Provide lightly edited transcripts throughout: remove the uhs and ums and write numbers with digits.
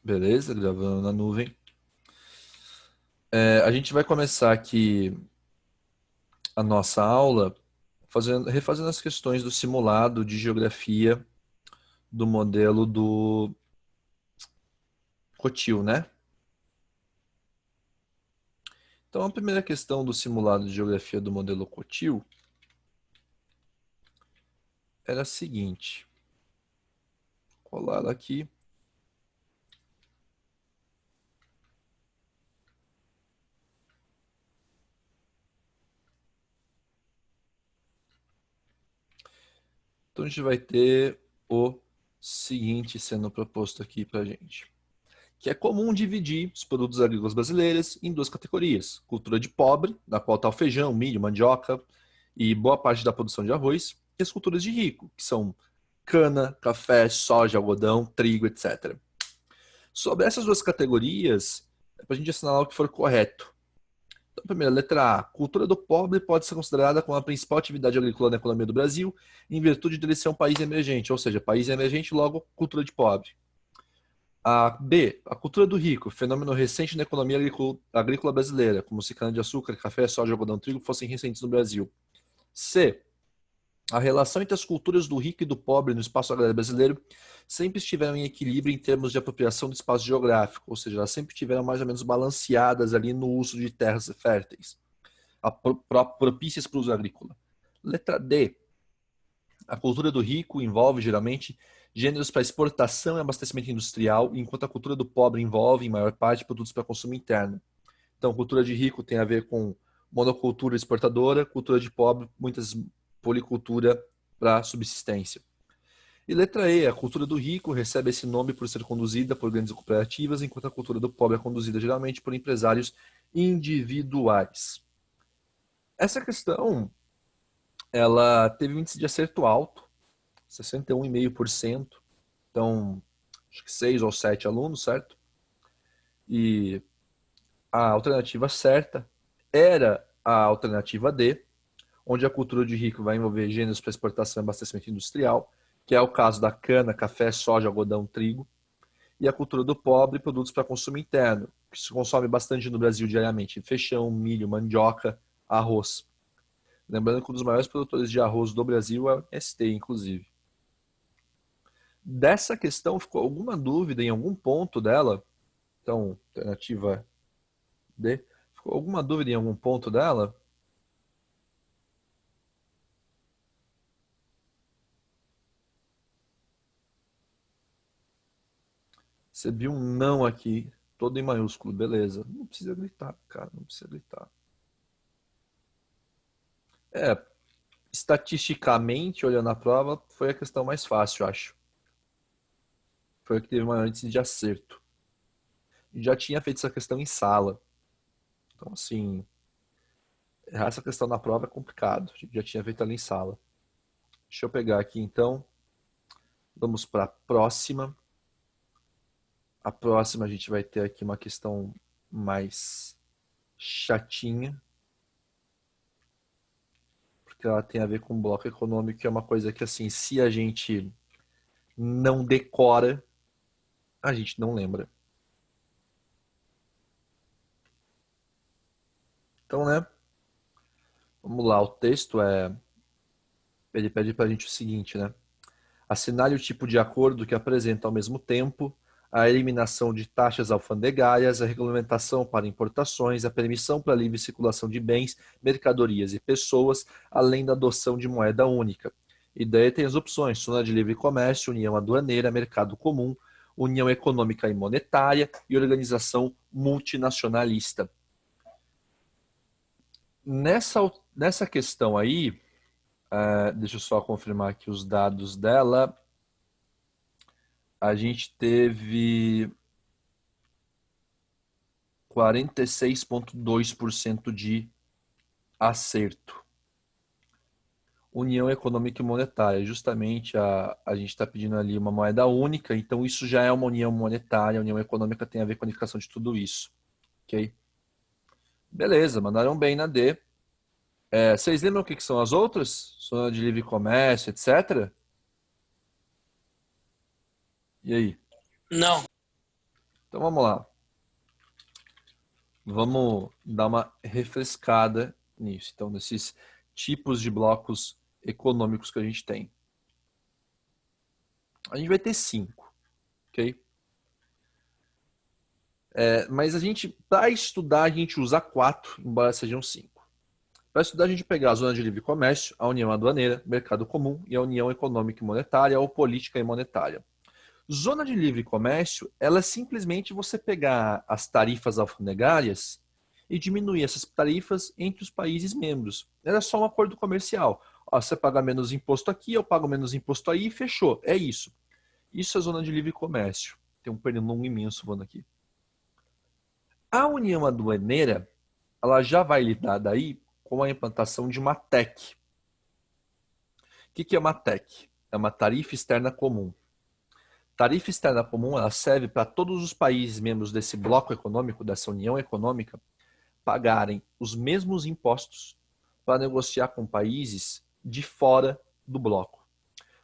Beleza, gravando na nuvem. A gente vai começar aqui a nossa aula refazendo as questões do simulado de geografia do modelo do Cotil, né? Então, a primeira questão do simulado de geografia do modelo Cotil era a seguinte. Vou colar ela aqui. Então, a gente vai ter o seguinte sendo proposto aqui para a gente. Que é comum dividir os produtos agrícolas brasileiros em duas categorias. Cultura de pobre, na qual está o feijão, milho, mandioca e boa parte da produção de arroz, e as culturas de rico, que são cana, café, soja, algodão, trigo, etc. Sobre essas duas categorias, é para a gente assinalar o que for correto. Então, primeira, letra A. Cultura do pobre pode ser considerada como a principal atividade agrícola na economia do Brasil, em virtude de ele ser um país emergente, ou seja, país emergente, logo cultura de pobre. A B, a cultura do rico, fenômeno recente na economia agrícola brasileira, como se cana-de-açúcar, café, soja, algodão, trigo fossem recentes no Brasil. C, a relação entre as culturas do rico e do pobre no espaço agrário brasileiro sempre estiveram em equilíbrio em termos de apropriação do espaço geográfico, ou seja, elas sempre estiveram mais ou menos balanceadas ali no uso de terras férteis, propícias para o uso agrícola. Letra D, a cultura do rico envolve, geralmente, gêneros para exportação e abastecimento industrial, enquanto a cultura do pobre envolve, em maior parte, produtos para consumo interno. Então, cultura de rico tem a ver com monocultura exportadora, cultura de pobre, muitas policultura para subsistência. E letra E, a cultura do rico recebe esse nome por ser conduzida por grandes cooperativas, enquanto a cultura do pobre é conduzida geralmente por empresários individuais. Essa questão, ela teve um índice de acerto alto, 61,5%. Então, acho que 6 ou 7 alunos, certo? E a alternativa certa era a alternativa D, onde a cultura de rico vai envolver gêneros para exportação e abastecimento industrial, que é o caso da cana, café, soja, algodão, trigo, e a cultura do pobre, produtos para consumo interno, que se consome bastante no Brasil diariamente: feijão, milho, mandioca, arroz. Lembrando que um dos maiores produtores de arroz do Brasil é o ST, inclusive. Dessa questão, ficou alguma dúvida em algum ponto dela? Então, alternativa D. Ficou alguma dúvida em algum ponto dela? Você viu um não aqui, todo em maiúsculo, beleza. Não precisa gritar, cara, não precisa gritar. É, estatisticamente, olhando a prova, foi a questão mais fácil, eu acho. Foi a que teve maior índice de acerto. E já tinha feito essa questão em sala. Então, assim, errar essa questão na prova é complicado. A gente já tinha feito ela em sala. Deixa eu pegar aqui, então. Vamos para a próxima. A próxima a gente vai ter aqui uma questão mais chatinha, porque ela tem a ver com o bloco econômico, que é uma coisa que, assim, se a gente não decora, a gente não lembra. Então, né? Vamos lá, o texto é. Ele pede pra gente o seguinte, né? Assinale o tipo de acordo que apresenta ao mesmo tempo a eliminação de taxas alfandegárias, a regulamentação para importações, a permissão para a livre circulação de bens, mercadorias e pessoas, além da adoção de moeda única. E daí tem as opções: zona de livre comércio, união aduaneira, mercado comum, união econômica e monetária e organização multinacionalista. Nessa questão aí, deixa eu só confirmar aqui os dados dela. A gente teve 46,2% de acerto. União Econômica e Monetária. Justamente a gente está pedindo ali uma moeda única, então isso já é uma união monetária. A União Econômica tem a ver com a unificação de tudo isso. Ok? Beleza, mandaram bem na D. Vocês lembram o que são as outras? Zona de livre comércio, etc. E aí? Não. Então vamos lá. Vamos dar uma refrescada nisso. Então, nesses tipos de blocos econômicos que a gente tem. A gente vai ter 5, ok? Mas para estudar, a gente usa 4, embora sejam 5. Para estudar, a gente pegar a Zona de Livre Comércio, a União Aduaneira, Mercado Comum e a União Econômica e Monetária ou Política e Monetária. Zona de Livre Comércio, ela é simplesmente você pegar as tarifas alfandegárias e diminuir essas tarifas entre os países membros. Era só um acordo comercial. Ó, você paga menos imposto aqui, eu pago menos imposto aí e fechou. É isso. Isso é Zona de Livre Comércio. Tem um pernilongo imenso voando aqui. A União Aduaneira, ela já vai lidar daí com a implantação de uma TEC. O que é uma TEC? É uma tarifa externa comum. Tarifa externa comum, ela serve para todos os países membros desse bloco econômico, dessa união econômica, pagarem os mesmos impostos para negociar com países de fora do bloco.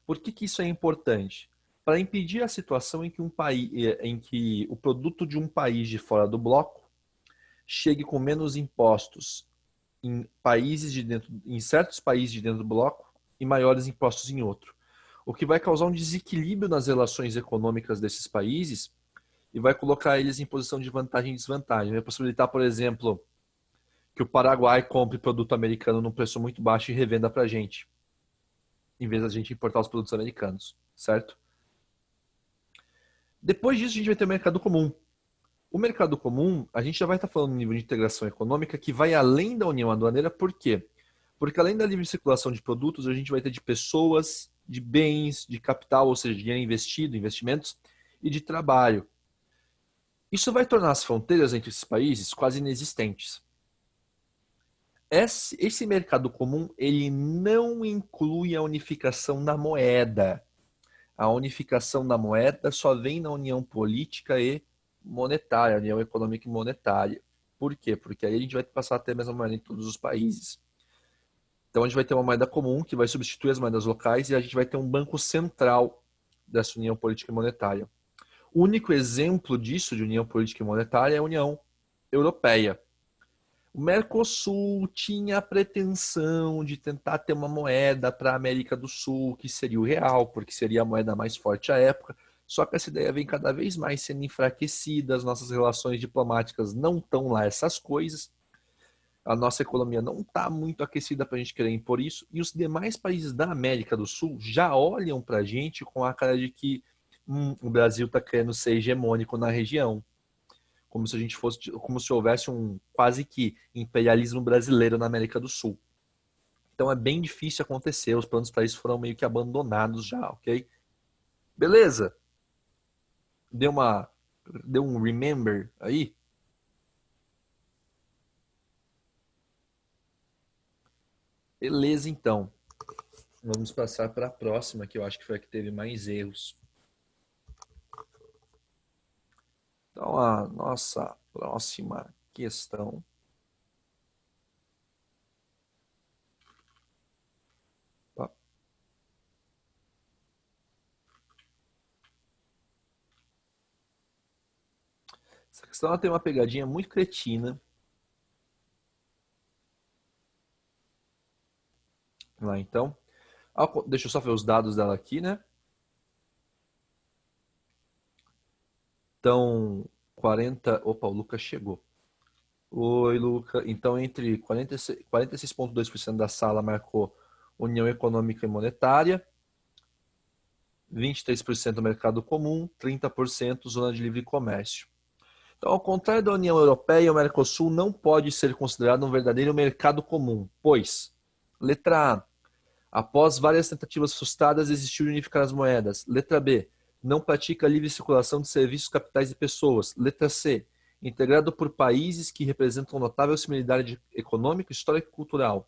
Por que isso é importante? Para impedir a situação em que o produto de um país de fora do bloco chegue com menos impostos em certos países de dentro do bloco e maiores impostos em outro. O que vai causar um desequilíbrio nas relações econômicas desses países e vai colocar eles em posição de vantagem e desvantagem. Vai possibilitar, por exemplo, que o Paraguai compre produto americano num preço muito baixo e revenda para a gente, em vez da gente importar os produtos americanos, certo? Depois disso, a gente vai ter o mercado comum. O mercado comum, a gente já vai estar falando no nível de integração econômica que vai além da união aduaneira, por quê? Porque além da livre circulação de produtos, a gente vai ter de pessoas, de bens, de capital, ou seja, dinheiro investido, investimentos, e de trabalho. Isso vai tornar as fronteiras entre esses países quase inexistentes. Esse mercado comum, ele não inclui a unificação da moeda. A unificação da moeda só vem na união política e monetária, união econômica e monetária. Por quê? Porque aí a gente vai passar a ter a mesma moeda em todos os países. Então a gente vai ter uma moeda comum que vai substituir as moedas locais e a gente vai ter um banco central dessa união política e monetária. O único exemplo disso, de união política e monetária, é a União Europeia. O Mercosul tinha a pretensão de tentar ter uma moeda para a América do Sul, que seria o real, porque seria a moeda mais forte à época. Só que essa ideia vem cada vez mais sendo enfraquecida, as nossas relações diplomáticas não estão lá essas coisas, a nossa economia não está muito aquecida para a gente querer impor isso, e os demais países da América do Sul já olham para a gente com a cara de que o Brasil está querendo ser hegemônico na região. Como se a gente fosse, como se houvesse um quase que imperialismo brasileiro na América do Sul. Então é bem difícil acontecer, os planos para isso foram meio que abandonados já, ok? Beleza? Deu um remember aí? Beleza, então. Vamos passar para a próxima, que eu acho que foi a que teve mais erros. Então, a nossa próxima questão. Essa questão ela tem uma pegadinha muito cretina. Lá, então. Deixa eu só ver os dados dela aqui, né? Então, 40. Opa, o Lucas chegou. Oi, Luca. Então, entre 46,2% da sala marcou União Econômica e Monetária, 23% Mercado Comum, 30% Zona de Livre Comércio. Então, ao contrário da União Europeia, o Mercosul não pode ser considerado um verdadeiro mercado comum, pois, letra A, após várias tentativas frustradas, existiu unificar as moedas. Letra B, não pratica livre circulação de serviços, capitais e pessoas. Letra C, integrado por países que representam notável similaridade econômica, histórica e cultural.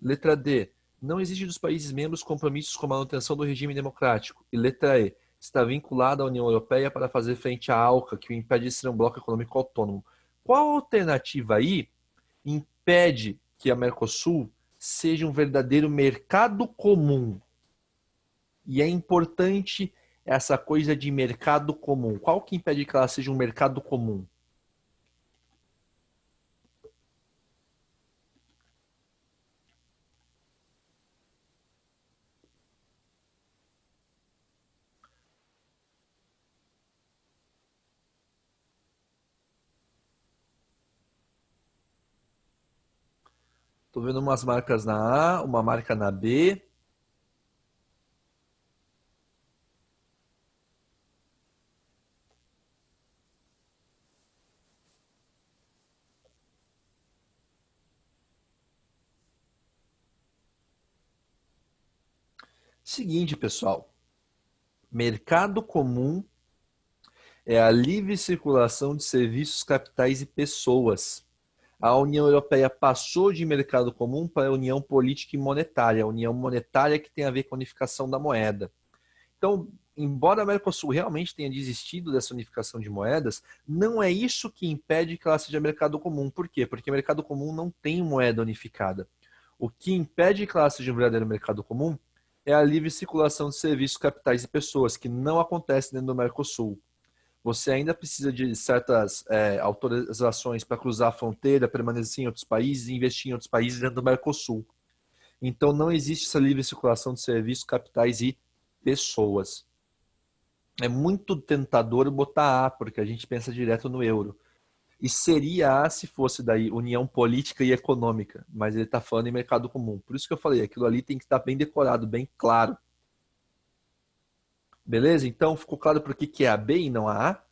Letra D, não existe dos países membros compromissos com a manutenção do regime democrático. E letra E, está vinculada à União Europeia para fazer frente à ALCA, que o impede de ser um bloco econômico autônomo. Qual alternativa aí impede que a Mercosul seja um verdadeiro mercado comum? E é importante essa coisa de mercado comum? Qual que impede que ela seja um mercado comum? Tô vendo umas marcas na A, uma marca na B. Seguinte, pessoal. Mercado comum é a livre circulação de serviços, capitais e pessoas. A União Europeia passou de mercado comum para a União Política e Monetária, a União Monetária que tem a ver com a unificação da moeda. Então, embora a Mercosul realmente tenha desistido dessa unificação de moedas, não é isso que impede que ela seja mercado comum. Por quê? Porque mercado comum não tem moeda unificada. O que impede que ela seja um verdadeiro mercado comum é a livre circulação de serviços, capitais e pessoas, que não acontece dentro do Mercosul. Você ainda precisa de certas autorizações para cruzar a fronteira, permanecer em outros países e investir em outros países dentro do Mercosul. Então, não existe essa livre circulação de serviços, capitais e pessoas. É muito tentador botar A, porque a gente pensa direto no euro. E seria A se fosse daí união política e econômica, mas ele está falando em mercado comum. Por isso que eu falei, aquilo ali tem que estar bem decorado, bem claro. Beleza? Então, ficou claro por que é a B e não a A?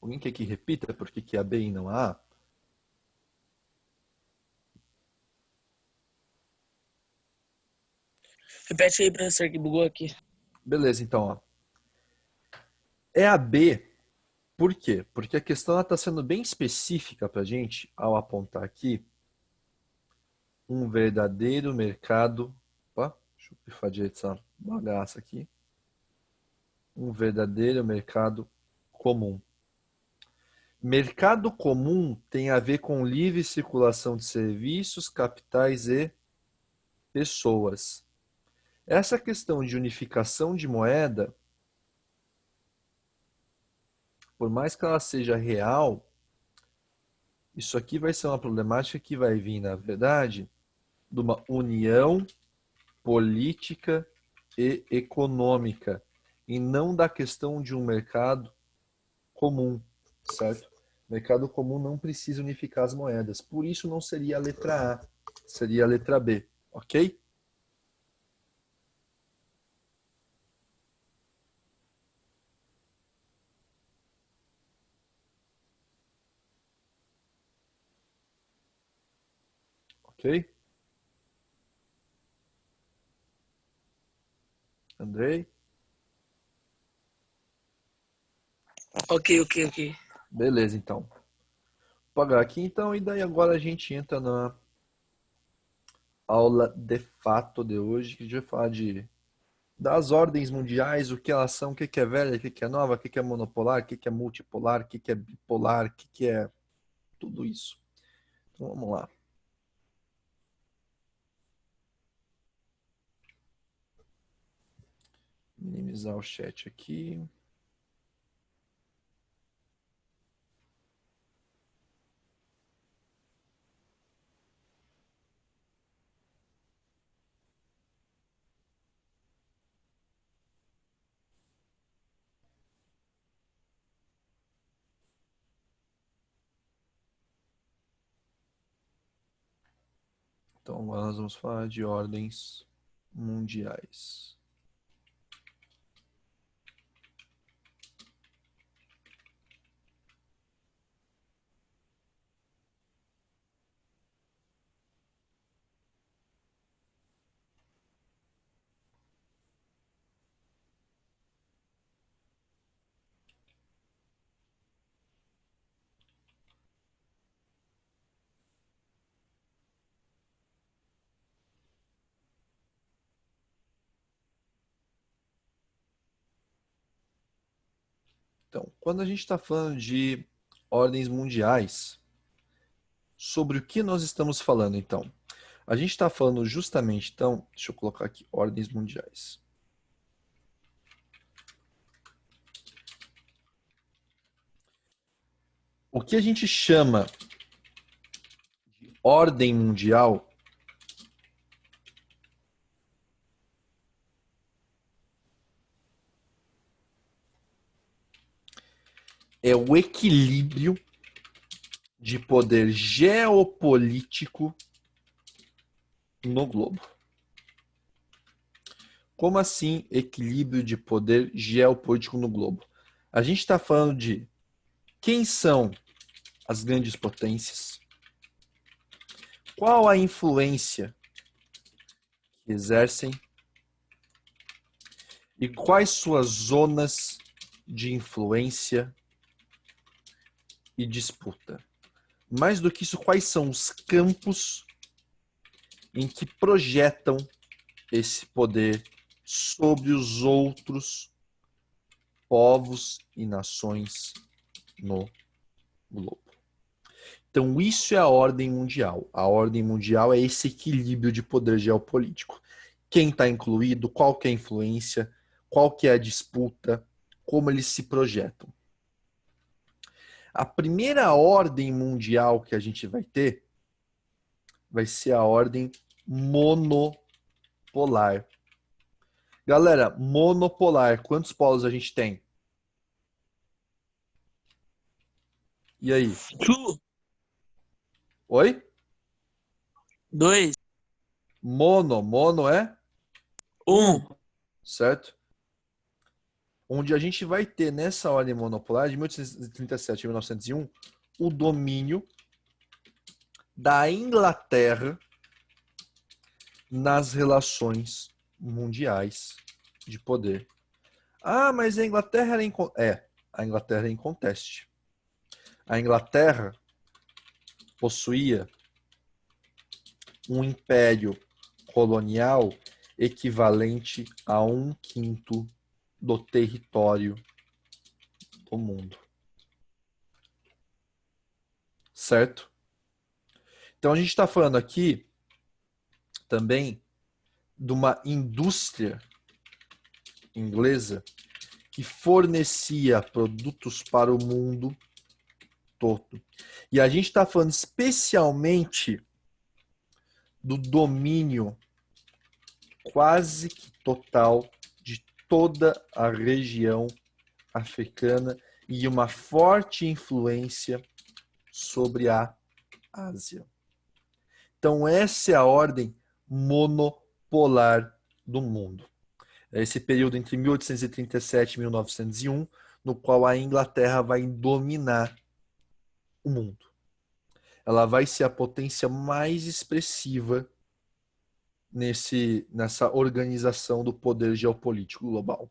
Alguém quer que repita por que é a B e não a A? Repete aí, professor, que bugou aqui. Beleza, então, ó. É a B, por quê? Porque a questão está sendo bem específica para a gente ao apontar aqui um verdadeiro mercado. Opa, deixa eu pifar direito essa bagaça aqui. Um verdadeiro mercado comum. Mercado comum tem a ver com livre circulação de serviços, capitais e pessoas. Essa questão de unificação de moeda, por mais que ela seja real, isso aqui vai ser uma problemática que vai vir, na verdade, de uma união política e econômica, e não da questão de um mercado comum, certo? Mercado comum não precisa unificar as moedas, por isso não seria a letra A, seria a letra B, ok? Ok? Andrei? Ok, ok, ok. Beleza, então. Vou pagar aqui então, e daí agora a gente entra na aula de fato de hoje, que a gente vai falar das ordens mundiais, o que elas são, o que é velha, o que é nova, o que é monopolar, o que é multipolar, o que é bipolar, o que é tudo isso. Então vamos lá. Minimizar o chat aqui. Então agora nós vamos falar de ordens mundiais. Então, quando a gente está falando de ordens mundiais, sobre o que nós estamos falando então? A gente está falando justamente, então, deixa eu colocar aqui, ordens mundiais. O que a gente chama de ordem mundial é o equilíbrio de poder geopolítico no globo. Como assim equilíbrio de poder geopolítico no globo? A gente está falando de quem são as grandes potências, qual a influência que exercem e quais suas zonas de influência e disputa. Mais do que isso, quais são os campos em que projetam esse poder sobre os outros povos e nações no globo. Então, isso é a ordem mundial. A ordem mundial é esse equilíbrio de poder geopolítico. Quem está incluído, qual que é a influência, qual que é a disputa, como eles se projetam. A primeira ordem mundial que a gente vai ter vai ser a ordem monopolar. Galera, monopolar, quantos polos a gente tem? E aí? 2, Oi? 2, Mono é 1. certo? Onde a gente vai ter nessa ordem monopolar de 1837 a 1901 o domínio da Inglaterra nas relações mundiais de poder. Ah, mas a Inglaterra era a Inglaterra é inconteste. A Inglaterra possuía um império colonial equivalente a 1/5 do território do mundo. Certo? Então a gente está falando aqui também de uma indústria inglesa que fornecia produtos para o mundo todo. E a gente está falando especialmente do domínio quase que total de toda a região africana e uma forte influência sobre a Ásia. Então, essa é a ordem monopolar do mundo. É esse período entre 1837 e 1901, no qual a Inglaterra vai dominar o mundo. Ela vai ser a potência mais expressiva nessa organização do poder geopolítico global.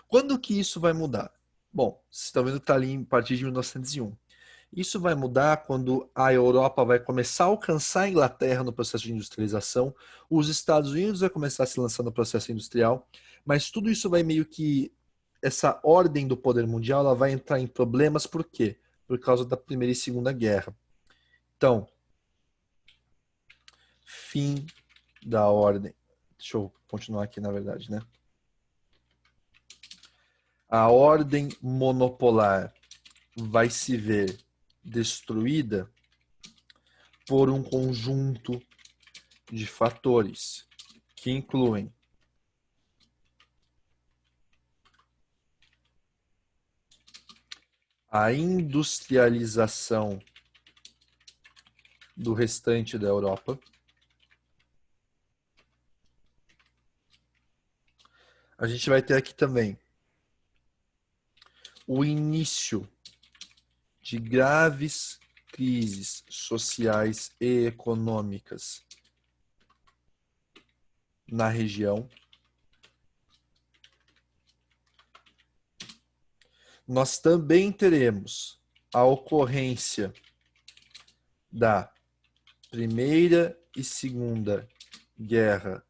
Quando que isso vai mudar? Bom, você está vendo que está ali a partir de 1901. Isso vai mudar quando a Europa vai começar a alcançar a Inglaterra no processo de industrialização, os Estados Unidos vai começar a se lançar no processo industrial, mas tudo isso vai meio que essa ordem do poder mundial ela vai entrar em problemas, por quê? Por causa da Primeira e Segunda Guerra. Então, fim da ordem. Deixa eu continuar aqui, na verdade, né? A ordem monopolar vai se ver destruída por um conjunto de fatores que incluem a industrialização do restante da Europa, a gente vai ter aqui também o início de graves crises sociais e econômicas na região. Nós também teremos a ocorrência da Primeira e Segunda Guerra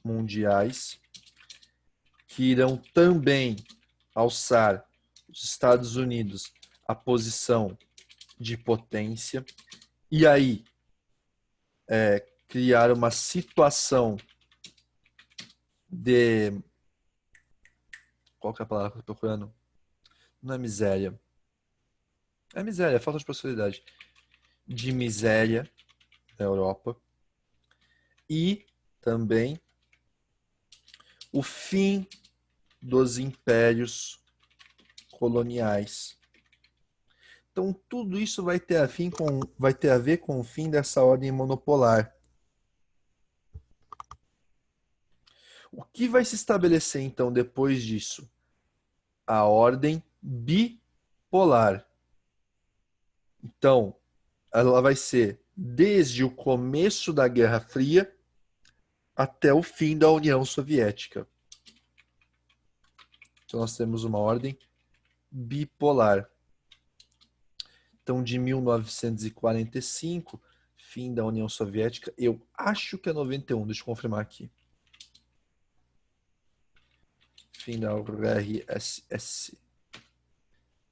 Mundiais, que irão também alçar os Estados Unidos à posição de potência. E aí, criar uma situação de... Qual que é a palavra que eu estou procurando? Não é miséria. É miséria, é falta de prosperidade. De miséria na Europa. E também o fim dos impérios coloniais. Então, tudo isso vai ter a ver com o fim dessa ordem monopolar. O que vai se estabelecer, então, depois disso? A ordem bipolar. Então, ela vai ser desde o começo da Guerra Fria até o fim da União Soviética. Então, nós temos uma ordem bipolar. Então, de 1945, fim da União Soviética, eu acho que é 91, deixa eu confirmar aqui. Fim da URSS.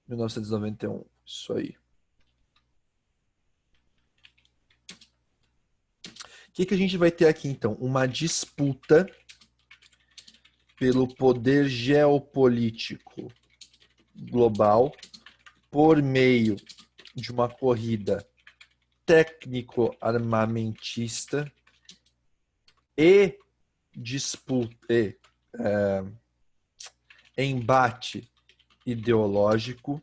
1991, isso aí. O que a gente vai ter aqui, então? Uma disputa pelo poder geopolítico global por meio de uma corrida técnico-armamentista e disputa, embate ideológico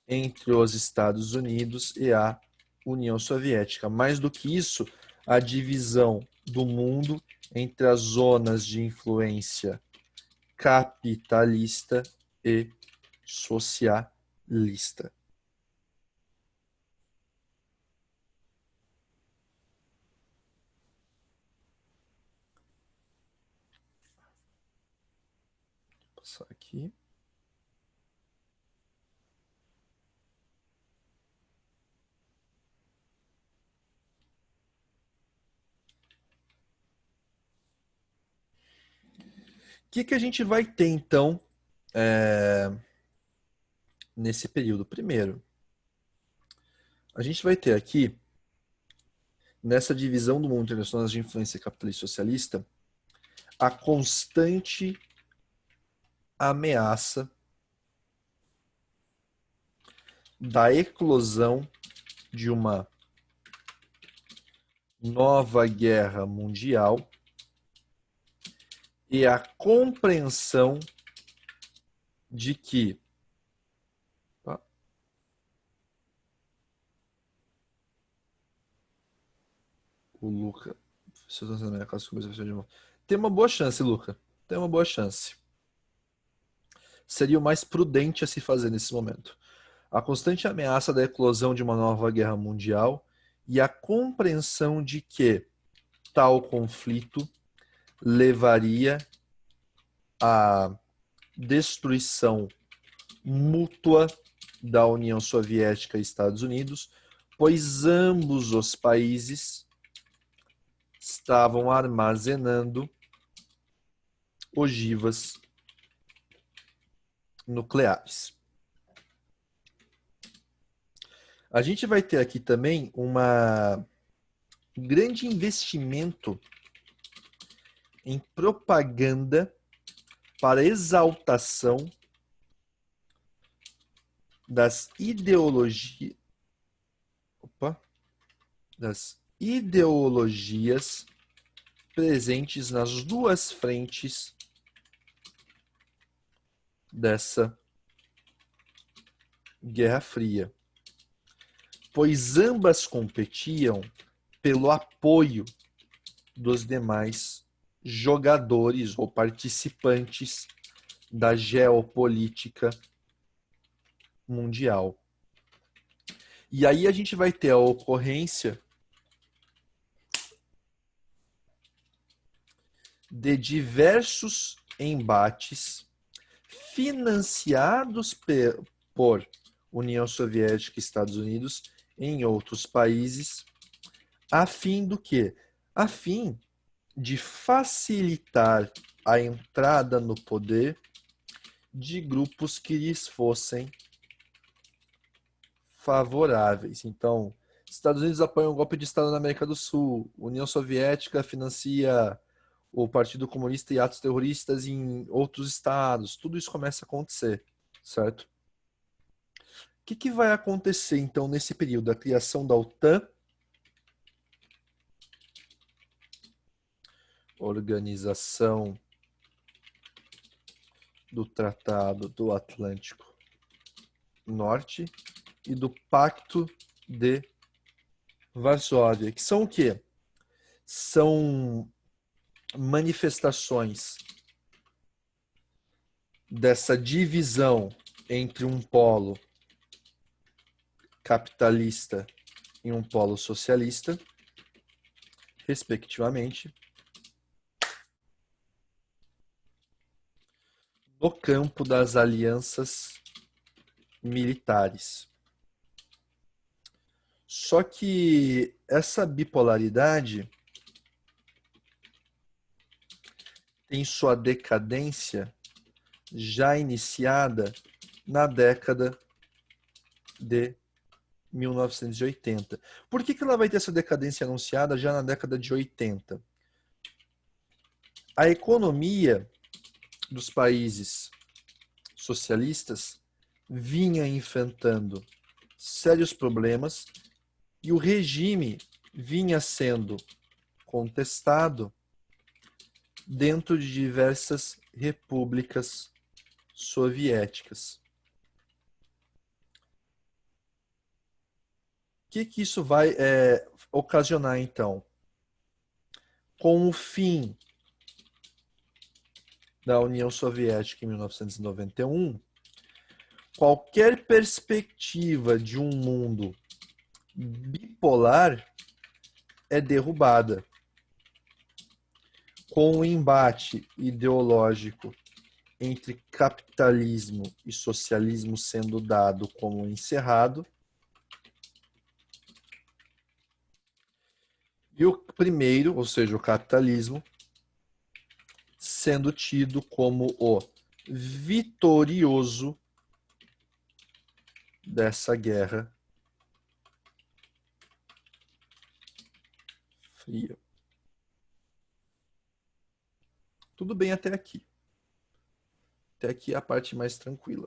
entre os Estados Unidos e a União Soviética. Mais do que isso, a divisão do mundo entre as zonas de influência capitalista e socialista. Vou passar aqui. O que a gente vai ter, então, nesse período? Primeiro, a gente vai ter aqui, nessa divisão do mundo entre as zonas de influência capitalista e socialista, a constante ameaça da eclosão de uma nova guerra mundial e a compreensão de que o Luca, se eu estou na minha casa, começa a de novo. Tem uma boa chance, Luca. Tem uma boa chance. Seria o mais prudente a se fazer nesse momento. A constante ameaça da eclosão de uma nova guerra mundial e a compreensão de que tal conflito levaria à destruição mútua da União Soviética e Estados Unidos, pois ambos os países estavam armazenando ogivas nucleares. A gente vai ter aqui também um grande investimento em propaganda para exaltação das ideologias presentes nas duas frentes dessa Guerra Fria, pois ambas competiam pelo apoio dos demais jogadores ou participantes da geopolítica mundial. E aí a gente vai ter a ocorrência de diversos embates financiados por União Soviética e Estados Unidos em outros países, a fim do quê? A fim de facilitar a entrada no poder de grupos que lhes fossem favoráveis. Então, Estados Unidos apoiam o golpe de Estado na América do Sul. União Soviética financia o Partido Comunista e atos terroristas em outros estados. Tudo isso começa a acontecer, certo? O que vai acontecer, então, nesse período? Da criação da OTAN, Organização do Tratado do Atlântico Norte, e do Pacto de Varsóvia, que são o quê? São manifestações dessa divisão entre um polo capitalista e um polo socialista, respectivamente, no campo das alianças militares. Só que essa bipolaridade tem sua decadência já iniciada na década de 1980. Por que ela vai ter essa decadência anunciada já na década de 80? A economia dos países socialistas vinha enfrentando sérios problemas e o regime vinha sendo contestado dentro de diversas repúblicas soviéticas. O que isso vai ocasionar, então? Com o fim da União Soviética em 1991, qualquer perspectiva de um mundo bipolar é derrubada. Com o embate ideológico entre capitalismo e socialismo sendo dado como encerrado, e o primeiro, ou seja, o capitalismo, sendo tido como o vitorioso dessa guerra fria. Tudo bem até aqui. Até aqui é a parte mais tranquila.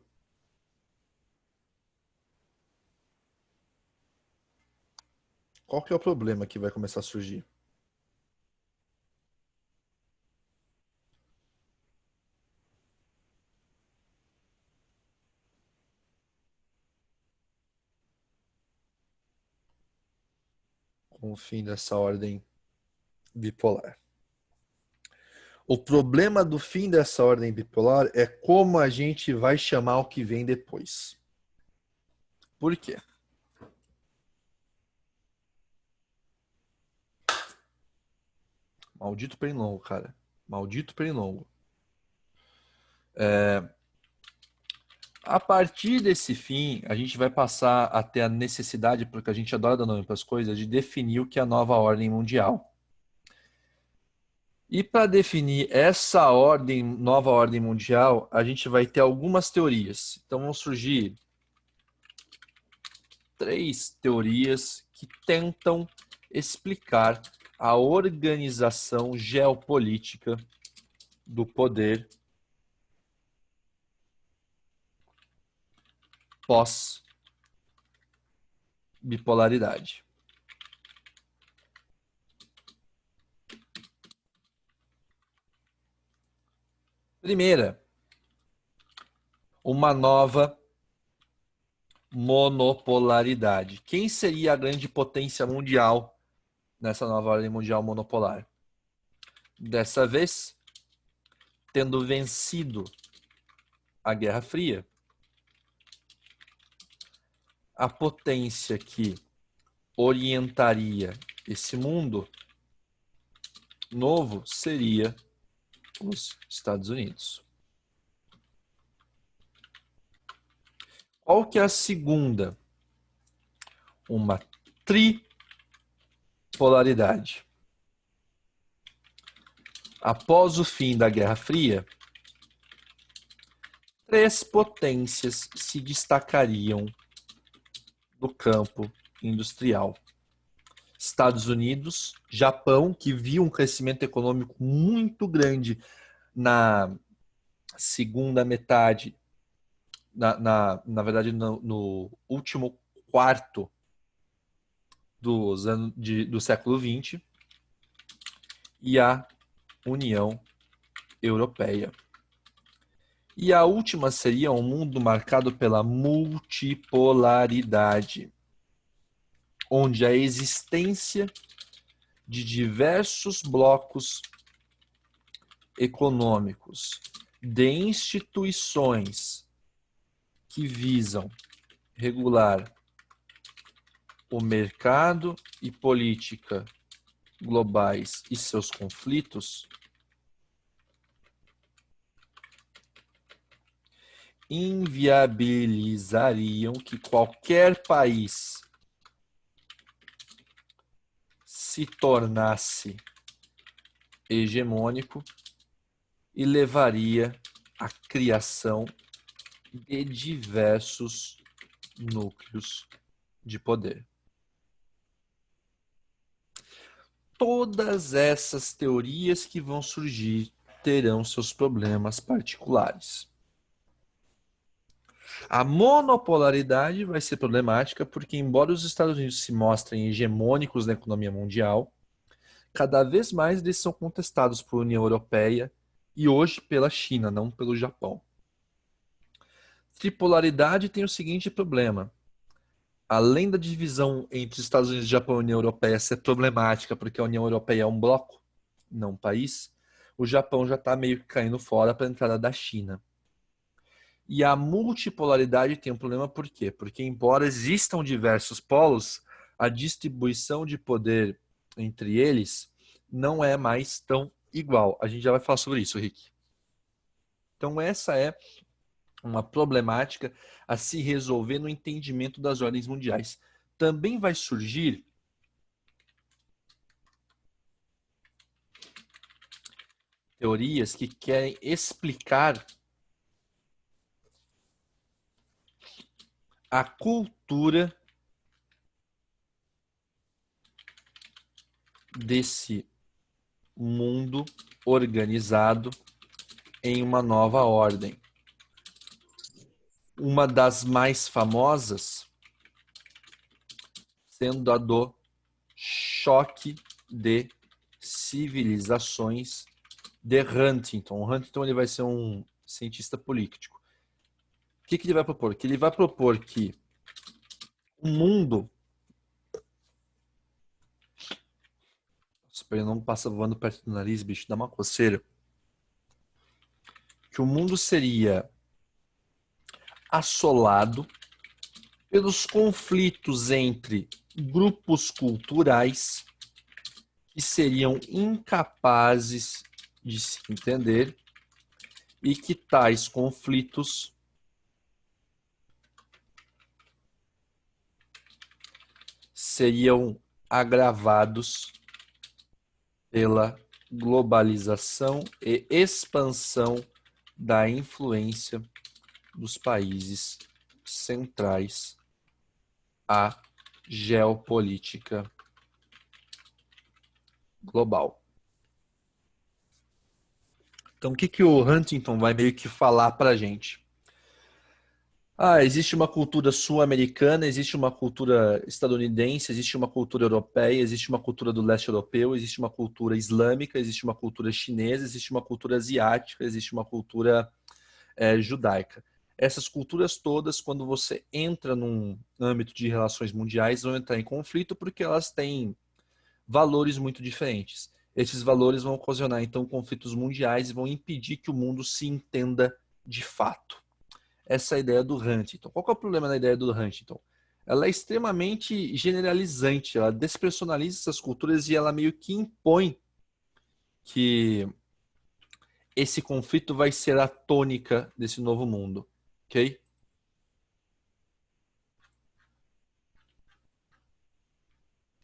Qual que é o problema que vai começar a surgir? Com o fim dessa ordem bipolar. O problema do fim dessa ordem bipolar é como a gente vai chamar o que vem depois. Por quê? Maldito pernilongo, cara. Maldito pernilongo. A partir desse fim, a gente vai passar a ter a necessidade, porque a gente adora dar nome para as coisas, de definir o que é a nova ordem mundial. E para definir essa nova ordem mundial, a gente vai ter algumas teorias. Então vão surgir 3 teorias que tentam explicar a organização geopolítica do poder pós-bipolaridade. Primeira, uma nova monopolaridade. Quem seria a grande potência mundial nessa nova ordem mundial monopolar? Dessa vez, tendo vencido a Guerra Fria, a potência que orientaria esse mundo novo seria os Estados Unidos. Qual que é a segunda? Uma tripolaridade. Após o fim da Guerra Fria, 3 potências se destacariam do campo industrial. Estados Unidos, Japão, que viu um crescimento econômico muito grande na segunda metade, na verdade, no último quarto do século XX, e a União Europeia. E a última seria um mundo marcado pela multipolaridade, onde a existência de diversos blocos econômicos, de instituições que visam regular o mercado e política globais e seus conflitos, inviabilizariam que qualquer país se tornasse hegemônico e levaria à criação de diversos núcleos de poder. Todas essas teorias que vão surgir terão seus problemas particulares. A monopolaridade vai ser problemática porque, embora os Estados Unidos se mostrem hegemônicos na economia mundial, cada vez mais eles são contestados por União Europeia e hoje pela China, não pelo Japão. Tripolaridade tem o seguinte problema. Além da divisão entre Estados Unidos, Japão e União Europeia ser problemática, porque a União Europeia é um bloco, não um país, o Japão já está meio que caindo fora para a entrada da China. E a multipolaridade tem um problema por quê? Porque, embora existam diversos polos, a distribuição de poder entre eles não é mais tão igual. A gente já vai falar sobre isso, Rick. Então, essa é uma problemática a se resolver no entendimento das ordens mundiais. Também vai surgir teorias que querem explicar a cultura desse mundo organizado em uma nova ordem. Uma das mais famosas sendo a do choque de civilizações de Huntington. O Huntington ele vai ser um cientista político. O que ele vai propor? Que ele vai propor que o mundo... Nossa, não passa voando perto do nariz, bicho, dá uma coceira. Que o mundo seria assolado pelos conflitos entre grupos culturais que seriam incapazes de se entender e que tais conflitos seriam agravados pela globalização e expansão da influência dos países centrais à geopolítica global. Então, o que o Huntington vai meio que falar para a gente? Existe uma cultura sul-americana, existe uma cultura estadunidense, existe uma cultura europeia, existe uma cultura do leste europeu, existe uma cultura islâmica, existe uma cultura chinesa, existe uma cultura asiática, existe uma cultura judaica. Essas culturas todas, quando você entra num âmbito de relações mundiais, vão entrar em conflito porque elas têm valores muito diferentes. Esses valores vão ocasionar, então, conflitos mundiais e vão impedir que o mundo se entenda de fato. Essa é a ideia do Huntington. Qual que é o problema da ideia do Huntington? Ela é extremamente generalizante, ela despersonaliza essas culturas e ela meio que impõe que esse conflito vai ser a tônica desse novo mundo, ok?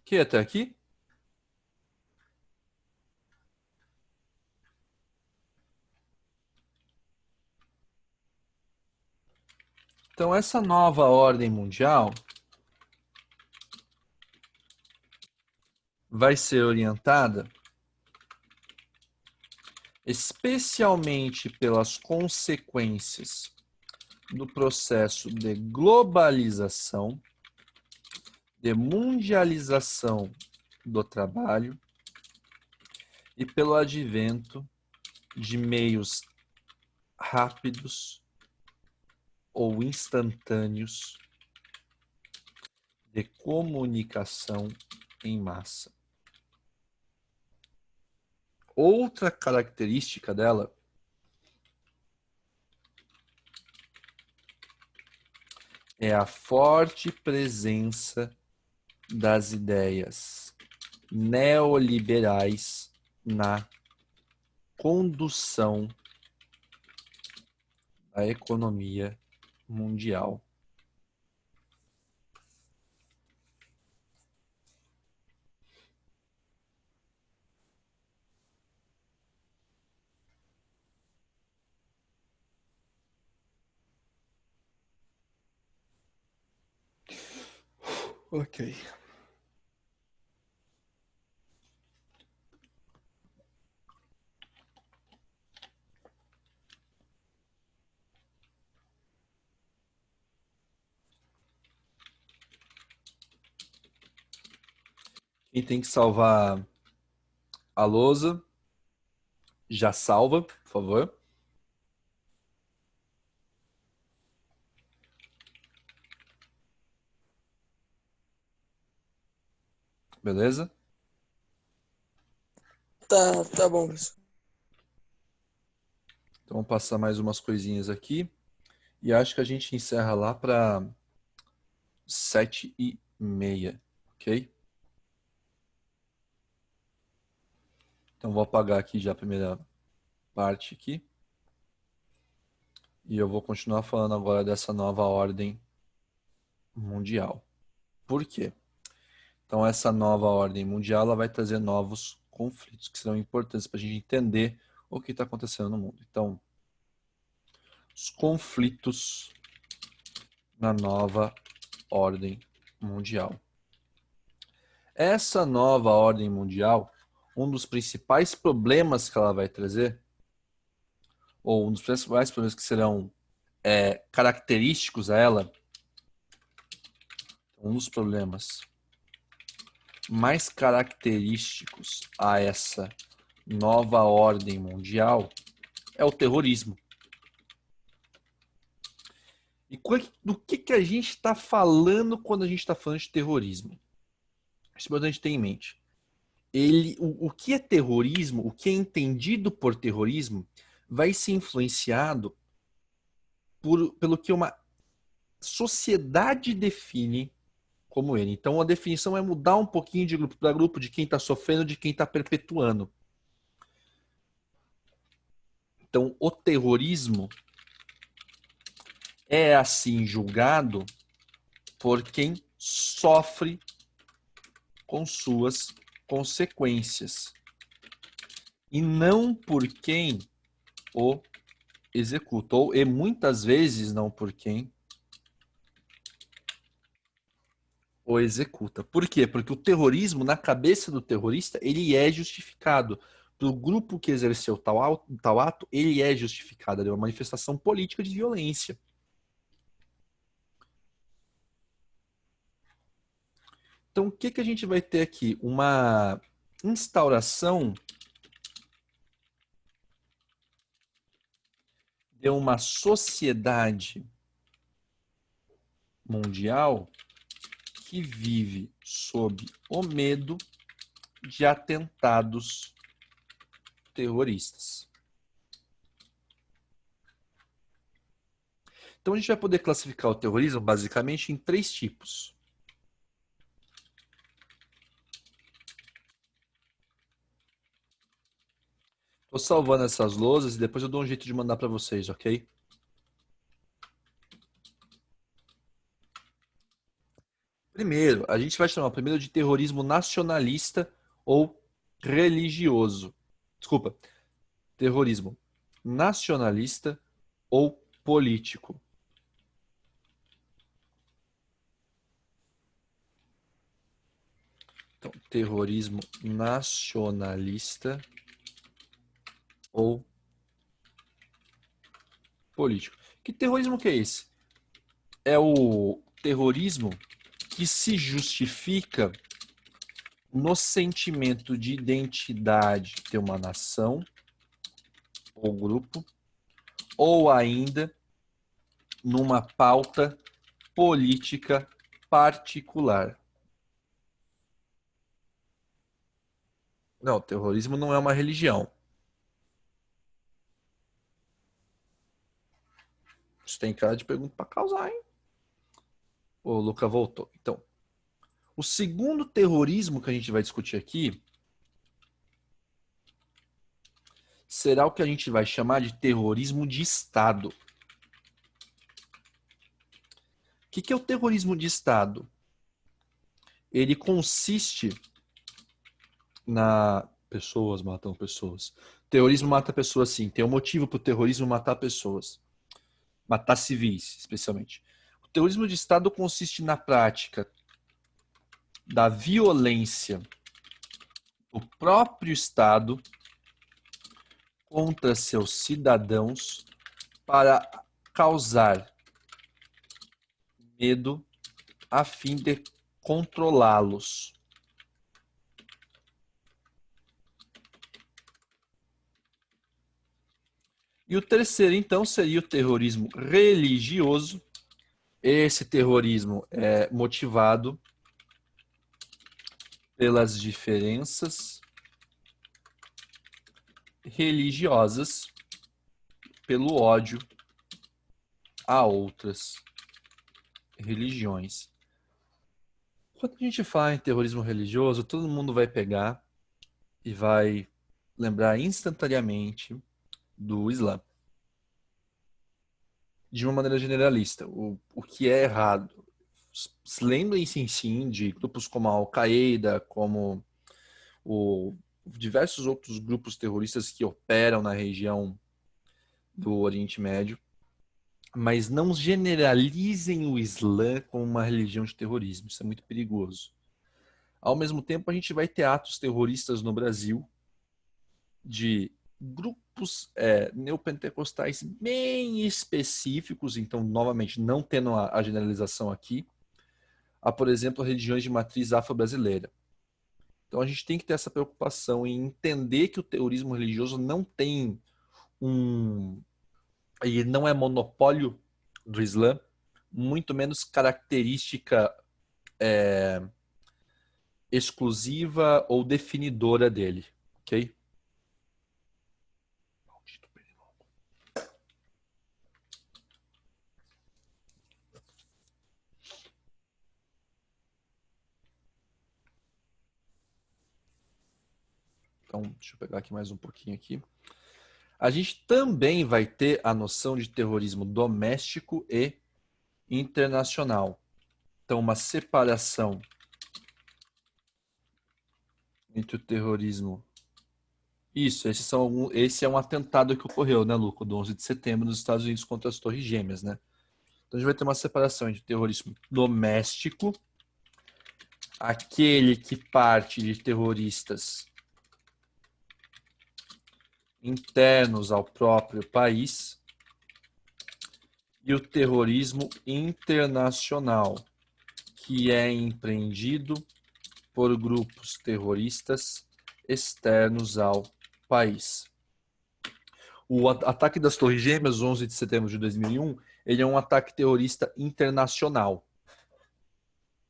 Que até aqui? Então, essa nova ordem mundial vai ser orientada especialmente pelas consequências do processo de globalização, de mundialização do trabalho e pelo advento de meios rápidos ou instantâneos de comunicação em massa. Outra característica dela é a forte presença das ideias neoliberais na condução da economia mundial. Ok. Quem tem que salvar a lousa, já salva, por favor. Beleza? Tá bom, professor. Então, vou passar mais umas coisinhas aqui. E acho que a gente encerra lá para 7h30, ok? Então, vou apagar aqui já a primeira parte aqui. E eu vou continuar falando agora dessa nova ordem mundial. Por quê? Então, essa nova ordem mundial ela vai trazer novos conflitos que serão importantes para a gente entender o que está acontecendo no mundo. Então, os conflitos na nova ordem mundial. Essa nova ordem mundial, um dos principais problemas que ela vai trazer, ou um dos principais problemas que serão característicos a ela, um dos problemas mais característicos a essa nova ordem mundial é o terrorismo. E do que a gente está falando quando a gente está falando de terrorismo? Isso é importante ter em mente. O que é terrorismo, o que é entendido por terrorismo, vai ser influenciado pelo que uma sociedade define como ele. Então a definição é mudar um pouquinho de grupo para grupo, de quem está sofrendo, de quem está perpetuando. Então o terrorismo é assim julgado por quem sofre com suas consequências e não por quem o executa, e muitas vezes não por quem o executa. Por quê? Porque o terrorismo, na cabeça do terrorista, ele é justificado. Para o grupo que exerceu tal ato, ele é justificado. Ele é uma manifestação política de violência. Então, o que a gente vai ter aqui? Uma instauração de uma sociedade mundial que vive sob o medo de atentados terroristas. Então a gente vai poder classificar o terrorismo basicamente em 3 tipos. Estou salvando essas lousas e depois eu dou um jeito de mandar para vocês, ok? Primeiro, a gente vai chamar primeiro de terrorismo nacionalista ou religioso. Desculpa, terrorismo nacionalista ou político. Então, terrorismo nacionalista ou político. Que terrorismo que é esse? É o terrorismo que se justifica no sentimento de identidade de uma nação ou grupo, ou ainda numa pauta política particular. Não, terrorismo não é uma religião. Isso tem cara de pergunta para causar, hein? O Luca voltou. Então, o segundo terrorismo que a gente vai discutir aqui será o que a gente vai chamar de terrorismo de Estado. O que é o terrorismo de Estado? Ele consiste na... Pessoas matam pessoas. Terrorismo mata pessoas, sim. Tem um motivo para o terrorismo matar pessoas. Matar civis, especialmente. O terrorismo de Estado consiste na prática da violência do próprio Estado contra seus cidadãos para causar medo a fim de controlá-los. E o terceiro, então, seria o terrorismo religioso. Esse terrorismo é motivado pelas diferenças religiosas, pelo ódio a outras religiões. Quando a gente fala em terrorismo religioso, todo mundo vai pegar e vai lembrar instantaneamente do Islã. De uma maneira generalista, o que é errado. Lembrem-se sim de grupos como a Al-Qaeda, como diversos outros grupos terroristas que operam na região do Oriente Médio, mas não generalizem o Islã como uma religião de terrorismo. Isso é muito perigoso. Ao mesmo tempo, a gente vai ter atos terroristas no Brasil de grupos neopentecostais bem específicos, então, novamente, não tendo a generalização aqui, a, por exemplo, religiões de matriz afro-brasileira. Então, a gente tem que ter essa preocupação em entender que o terrorismo religioso não tem ele não é monopólio do Islã, muito menos característica exclusiva ou definidora dele, ok? Então, deixa eu pegar aqui mais um pouquinho aqui. A gente também vai ter a noção de terrorismo doméstico e internacional. Então, uma separação entre o terrorismo. Isso, esse é um atentado que ocorreu, né, Luco, do 11 de setembro nos Estados Unidos contra as Torres Gêmeas, né? Então, a gente vai ter uma separação entre terrorismo doméstico, aquele que parte de terroristas internos ao próprio país, e o terrorismo internacional, que é empreendido por grupos terroristas externos ao país. O ataque das Torres Gêmeas, 11 de setembro de 2001, ele é um ataque terrorista internacional.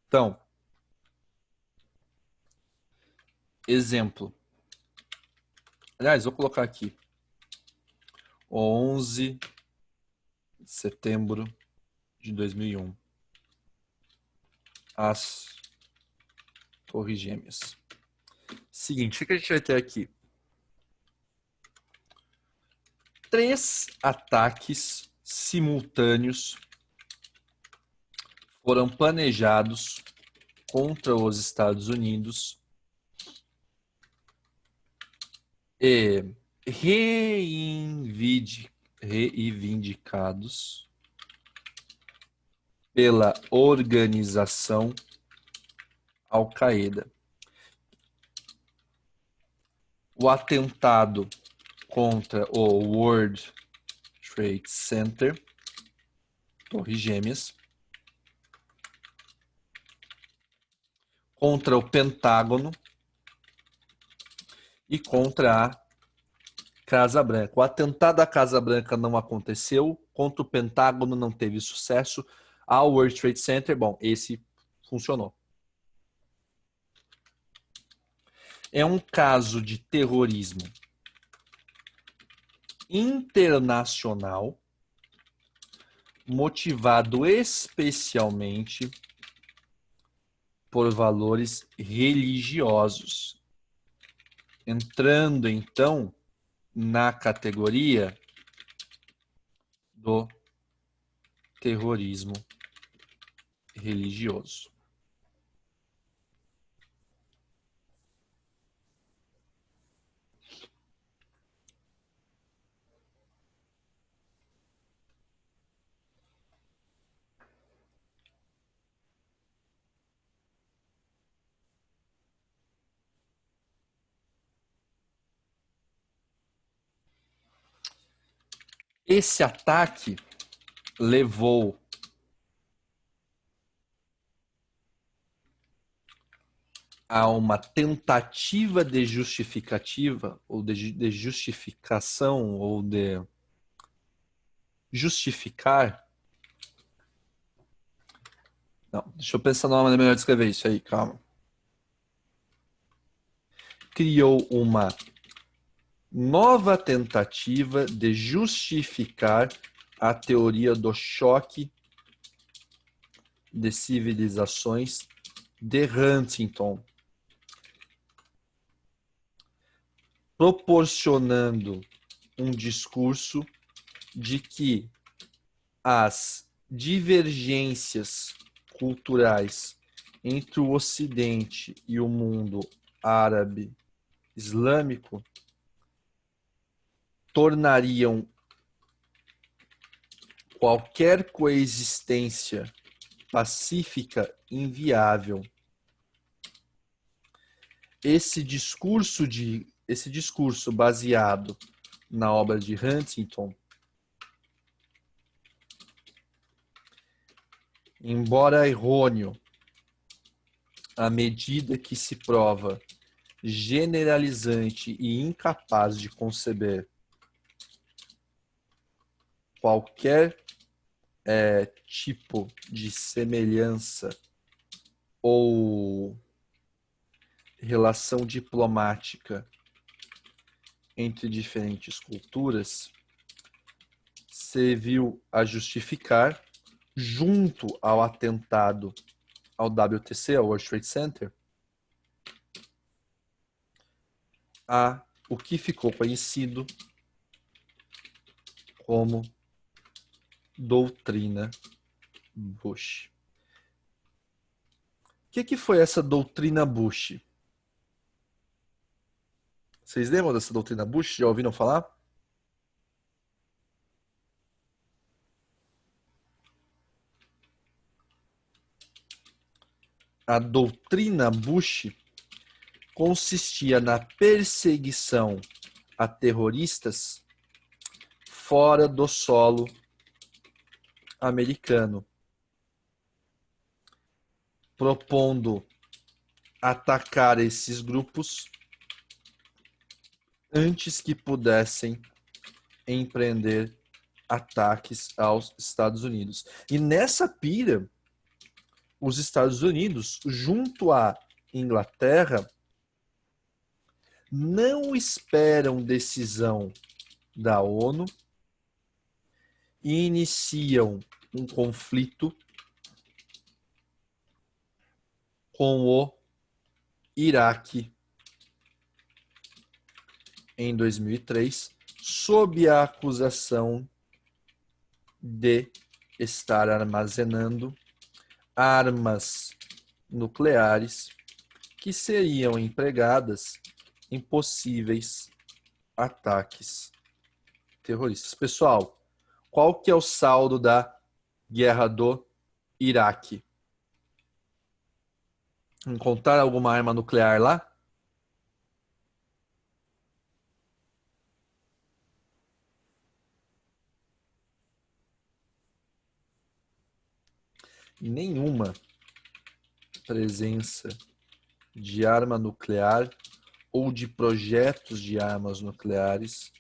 Então, exemplo. Aliás, vou colocar aqui. 11 de setembro de 2001. As Torres Gêmeas. Seguinte, o que a gente vai ter aqui? 3 ataques simultâneos foram planejados contra os Estados Unidos e reivindicados pela organização Al-Qaeda. o atentado contra o World Trade Center, Torres Gêmeas, contra o Pentágono e contra a Casa Branca. O atentado à Casa Branca não aconteceu, contra o Pentágono não teve sucesso, ao World Trade Center, bom, esse funcionou. É um caso de terrorismo internacional motivado especialmente por valores religiosos, entrando então na categoria do terrorismo religioso. Esse ataque levou a uma tentativa de justificativa, ou de justificação, ou de justificar. Não, deixa eu pensar numa maneira melhor de escrever isso aí, calma. Criou uma nova tentativa de justificar a teoria do choque de civilizações de Huntington, proporcionando um discurso de que as divergências culturais entre o Ocidente e o mundo árabe islâmico tornariam qualquer coexistência pacífica inviável. Esse discurso baseado na obra de Huntington, embora errôneo, à medida que se prova generalizante e incapaz de conceber qualquer tipo de semelhança ou relação diplomática entre diferentes culturas, serviu a justificar, junto ao atentado ao WTC, ao World Trade Center, o que ficou conhecido como doutrina Bush. O que foi essa doutrina Bush? Vocês lembram dessa doutrina Bush? Já ouviram falar? A doutrina Bush consistia na perseguição a terroristas fora do solo americano, propondo atacar esses grupos antes que pudessem empreender ataques aos Estados Unidos. E nessa pira, os Estados Unidos, junto à Inglaterra, não esperam decisão da ONU e iniciam um conflito com o Iraque em 2003, sob a acusação de estar armazenando armas nucleares que seriam empregadas em possíveis ataques terroristas. Pessoal, qual que é o saldo da guerra do Iraque? Encontrar alguma arma nuclear lá? nenhuma presença de arma nuclear ou de projetos de armas nucleares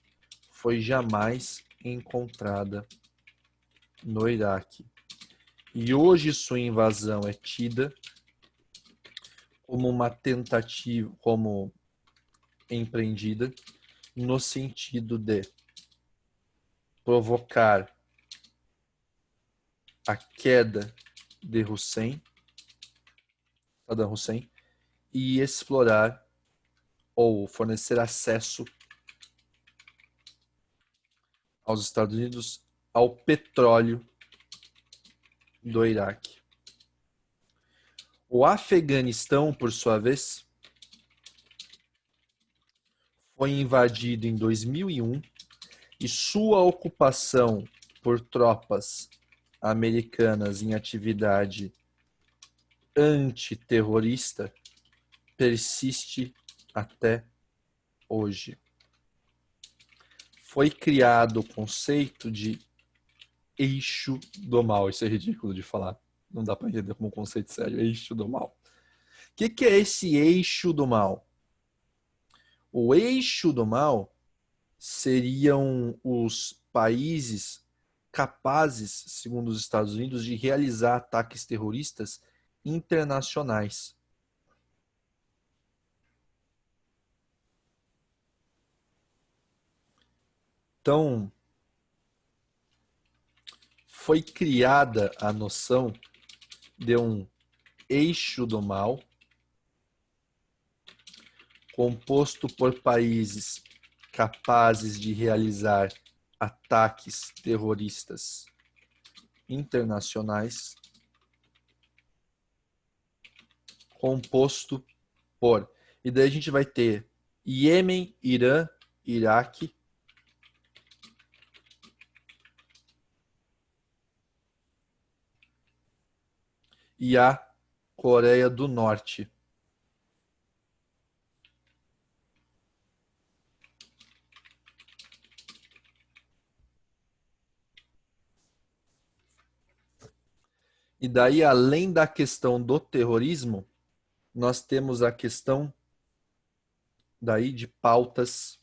foi jamais encontrada no Iraque. E hoje sua invasão é tida como uma tentativa, como empreendida, no sentido de provocar a queda de Saddam Hussein, e explorar ou fornecer acesso aos Estados Unidos ao petróleo do Iraque. O Afeganistão, por sua vez, foi invadido em 2001 e sua ocupação por tropas americanas em atividade antiterrorista persiste até hoje. Foi criado o conceito de eixo do mal. Isso é ridículo de falar. Não dá para entender como um conceito sério. Eixo do mal. O que é esse eixo do mal? O eixo do mal seriam os países capazes, segundo os Estados Unidos, de realizar ataques terroristas internacionais. Então, foi criada a noção de um eixo do mal composto por países capazes de realizar ataques terroristas internacionais, composto por... E daí a gente vai ter Iêmen, Irã, Iraque, e a Coreia do Norte. E daí, além da questão do terrorismo, nós temos a questão daí de pautas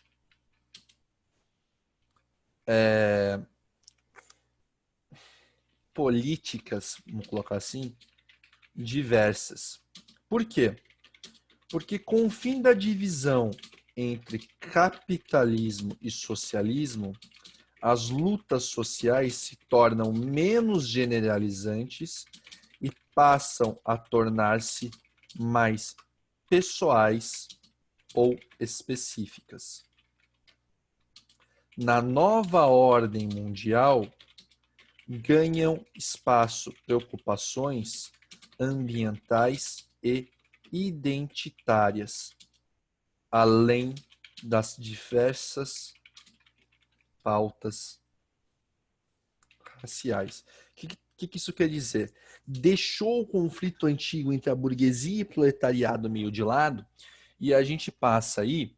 políticas, vamos colocar assim, diversas. Por quê? Porque com o fim da divisão entre capitalismo e socialismo, as lutas sociais se tornam menos generalizantes e passam a tornar-se mais pessoais ou específicas. Na nova ordem mundial, ganham espaço preocupações ambientais e identitárias, além das diversas pautas raciais. O que isso quer dizer? Deixou o conflito antigo entre a burguesia e o proletariado meio de lado, e a gente passa aí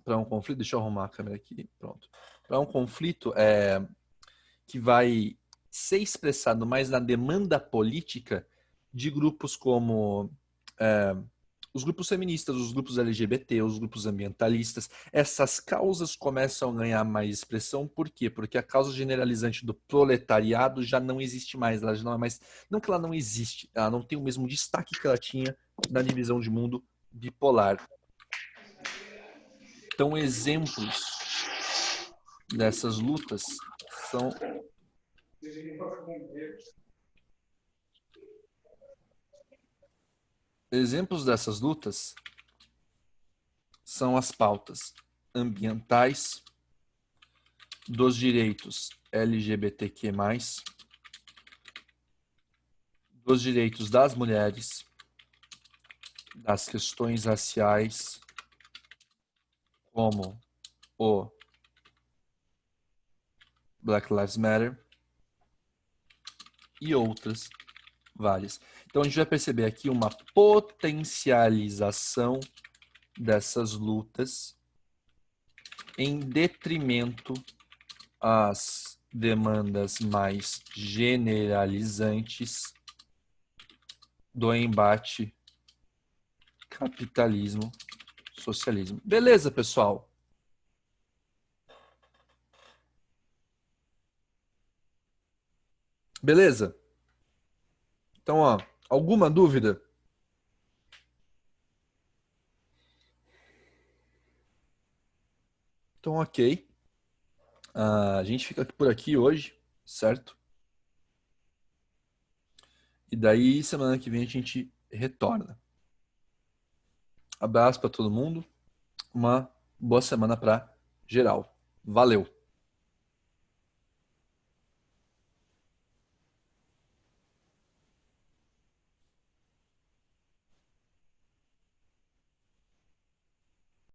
para um conflito, deixa eu arrumar a câmera aqui, pronto, para um conflito que vai ser expressado mais na demanda política de grupos como os grupos feministas, os grupos LGBT, os grupos ambientalistas. Essas causas começam a ganhar mais expressão. Por quê? Porque a causa generalizante do proletariado já não existe mais. Ela já não é mais... Não que ela não existe, ela não tem o mesmo destaque que ela tinha na divisão de mundo bipolar. Então, exemplos dessas lutas são... Exemplos dessas lutas são as pautas ambientais, dos direitos LGBTQ+, dos direitos das mulheres, das questões raciais, como o Black Lives Matter e outras várias. Então a gente vai perceber aqui uma potencialização dessas lutas em detrimento às demandas mais generalizantes do embate capitalismo-socialismo. Beleza, pessoal? Beleza? Então, ó, alguma dúvida? Então, ok. A gente fica por aqui hoje, certo? E daí, semana que vem, a gente retorna. Abraço para todo mundo. Uma boa semana para geral. Valeu!